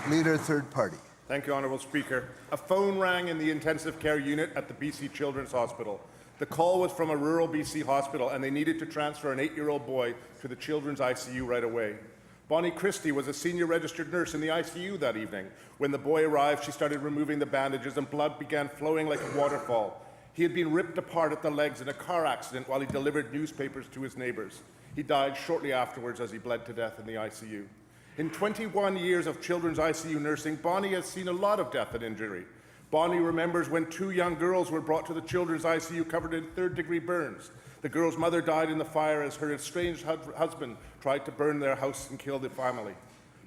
Leader, third party. Thank you, Honourable Speaker. A phone rang in the intensive care unit at the BC Children's Hospital. The call was from a rural BC hospital, and they needed to transfer an 8-year-old boy to the children's ICU right away. Bonnie Christie was a senior registered nurse in the ICU that evening. When the boy arrived, she started removing the bandages and blood began flowing like a waterfall. He had been ripped apart at the legs in a car accident while he delivered newspapers to his neighbours. He died shortly afterwards as he bled to death in the ICU. In 21 years of children's ICU nursing, Bonnie has seen a lot of death and injury. Bonnie remembers when 2 young girls were brought to the children's ICU covered in third-degree burns. The girl's mother died in the fire as her estranged husband tried to burn their house and kill the family.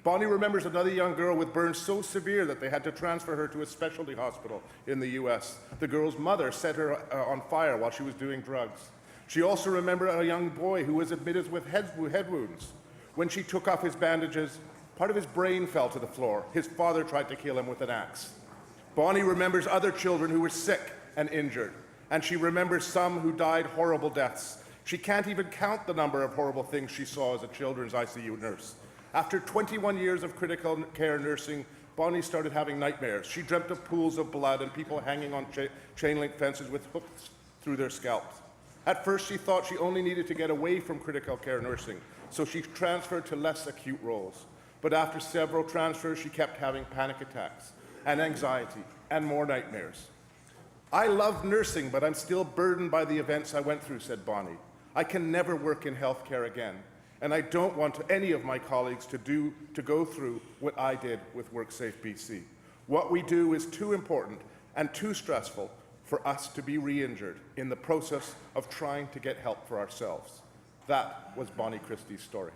Bonnie remembers another young girl with burns so severe that they had to transfer her to a specialty hospital in the US. The girl's mother set her on fire while she was doing drugs. She also remembered a young boy who was admitted with head wounds. When she took off his bandages, part of his brain fell to the floor. His father tried to kill him with an axe. Bonnie remembers other children who were sick and injured, and she remembers some who died horrible deaths. She can't even count the number of horrible things she saw as a children's ICU nurse. After 21 years of critical care nursing, Bonnie started having nightmares. She dreamt of pools of blood and people hanging on chain link fences with hooks through their scalps. At first, she thought she only needed to get away from critical care nursing, so she transferred to less acute roles. But after several transfers, she kept having panic attacks and anxiety and more nightmares. I love nursing, but I'm still burdened by the events I went through, said Bonnie. I can never work in healthcare again, and I don't want any of my colleagues to go through what I did with WorkSafe BC. What we do is too important and too stressful for us to be re-injured in the process of trying to get help for ourselves. That was Bonnie Christie's story.